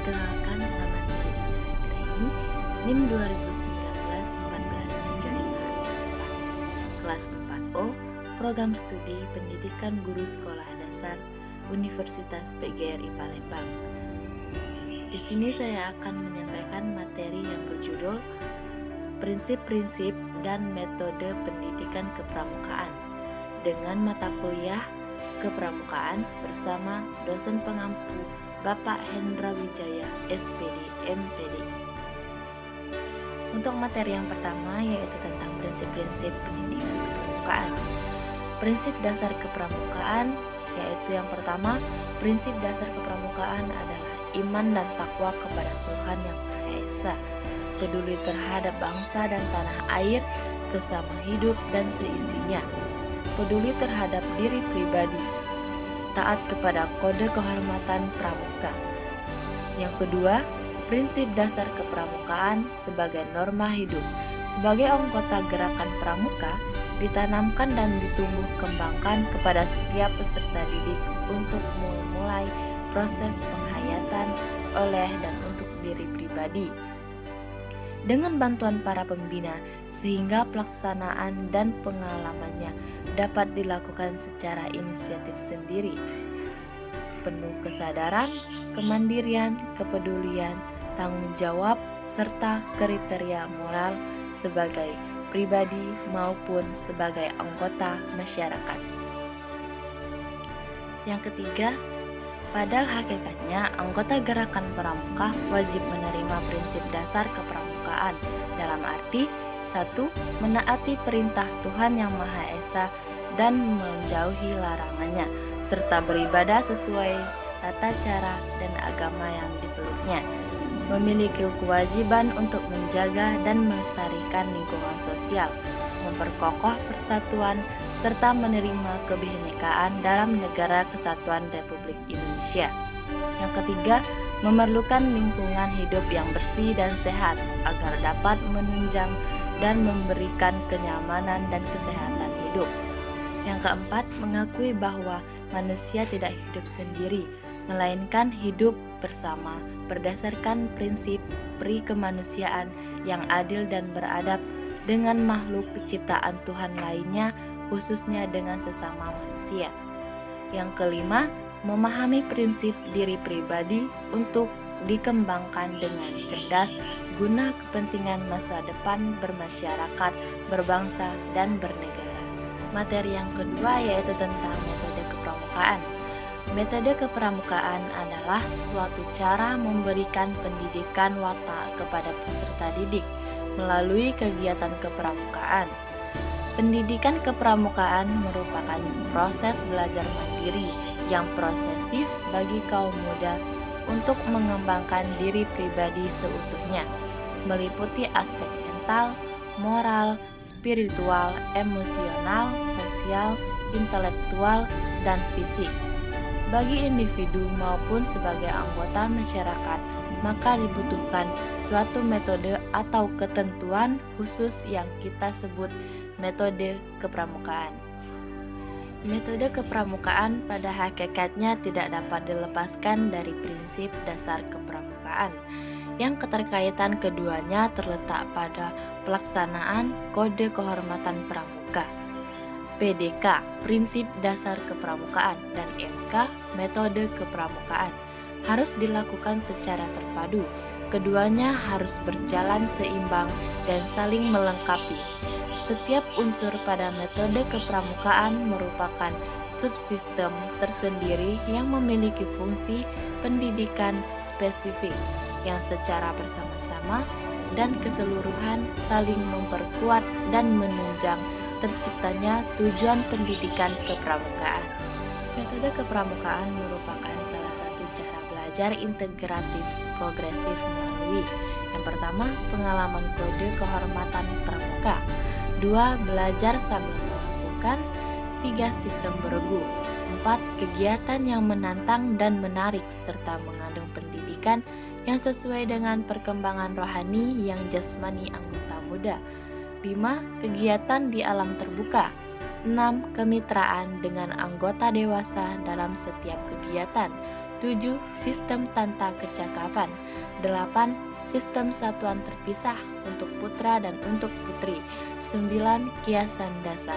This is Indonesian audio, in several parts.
Perkenalkan, nama saya Dina Graini, NIM 2019-14358, kelas 4O, Program Studi Pendidikan Guru Sekolah Dasar Universitas PGRI Palembang. Di sini saya akan menyampaikan materi yang berjudul Prinsip-prinsip dan metode pendidikan kepramukaan dengan mata kuliah kepramukaan bersama dosen pengampu Bapak Hendra Wijaya, SPD, MTDI. Untuk materi yang pertama yaitu tentang prinsip-prinsip pendidikan kepramukaan. Prinsip dasar kepramukaan yaitu yang pertama, prinsip dasar kepramukaan adalah iman dan takwa kepada Tuhan Yang Maha Esa, peduli terhadap bangsa dan tanah air, sesama hidup dan seisinya, peduli terhadap diri pribadi, taat kepada kode kehormatan pramuka. Yang kedua, prinsip dasar kepramukaan sebagai norma hidup. Sebagai anggota gerakan pramuka, ditanamkan dan ditumbuh kembangkan kepada setiap peserta didik untuk memulai proses penghayatan oleh dan untuk diri pribadi dengan bantuan para pembina, sehingga pelaksanaan dan pengalamannya dapat dilakukan secara inisiatif sendiri, penuh kesadaran, kemandirian, kepedulian, tanggung jawab, serta kriteria moral sebagai pribadi maupun sebagai anggota masyarakat. Yang ketiga, pada hakikatnya anggota gerakan pramuka wajib menerima prinsip dasar kepramukaan dalam arti 1. Menaati perintah Tuhan Yang Maha Esa dan menjauhi larangannya, serta beribadah sesuai tata cara dan agama yang dipeluknya. Memiliki kewajiban untuk menjaga dan melestarikan lingkungan sosial, memperkokoh persatuan, serta menerima kebinekaan dalam Negara Kesatuan Republik Indonesia. Yang ketiga, memerlukan lingkungan hidup yang bersih dan sehat agar dapat menunjang dan memberikan kenyamanan dan kesehatan hidup. Yang keempat, mengakui bahwa manusia tidak hidup sendiri, melainkan hidup bersama berdasarkan prinsip pri kemanusiaan yang adil dan beradab dengan makhluk ciptaan Tuhan lainnya, khususnya dengan sesama manusia. Yang kelima, memahami prinsip diri pribadi untuk dikembangkan dengan cerdas guna kepentingan masa depan bermasyarakat, berbangsa, dan bernegara. Materi yang kedua yaitu tentang metode kepramukaan. Metode kepramukaan adalah suatu cara memberikan pendidikan watak kepada peserta didik melalui kegiatan kepramukaan. Pendidikan kepramukaan merupakan proses belajar mandiri yang prosesif bagi kaum muda untuk mengembangkan diri pribadi seutuhnya, meliputi aspek mental, moral, spiritual, emosional, sosial, intelektual, dan fisik. Bagi individu maupun sebagai anggota masyarakat, maka dibutuhkan suatu metode atau ketentuan khusus yang kita sebut metode kepramukaan. Metode kepramukaan pada hakikatnya tidak dapat dilepaskan dari prinsip dasar kepramukaan, yang keterkaitan keduanya terletak pada pelaksanaan kode kehormatan pramuka, PDK, prinsip dasar kepramukaan, dan MK, metode kepramukaan, harus dilakukan secara terpadu. Keduanya harus berjalan seimbang dan saling melengkapi. Setiap unsur pada metode kepramukaan merupakan subsistem tersendiri yang memiliki fungsi pendidikan spesifik yang secara bersama-sama dan keseluruhan saling memperkuat dan menunjang terciptanya tujuan pendidikan kepramukaan. Metode kepramukaan merupakan salah satu cara belajar integratif progresif melalui yang pertama, pengalaman kode kehormatan pramuka, 2. Belajar sambil melakukan, 3. Sistem bergu, 4. Kegiatan yang menantang dan menarik serta mengandung pendidikan yang sesuai dengan perkembangan rohani yang jasmani anggota muda, 5. Kegiatan di alam terbuka, 6. Kemitraan dengan anggota dewasa dalam setiap kegiatan, 7. Sistem tanta kecakapan. 8. Sistem satuan terpisah untuk putra dan untuk putri. 9. Kiasan dasar.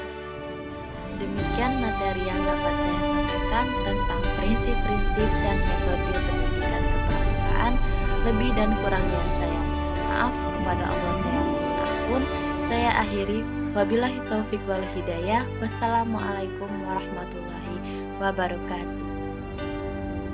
Demikian materi yang dapat saya sampaikan tentang prinsip-prinsip dan metode pendidikan kepramukaan. Lebih dan kurangnya saya mohon maaf, kepada Allah saya mohon ampun. Saya akhiri, wabillahi taufik wal hidayah. Wassalamualaikum warahmatullahi wabarakatuh.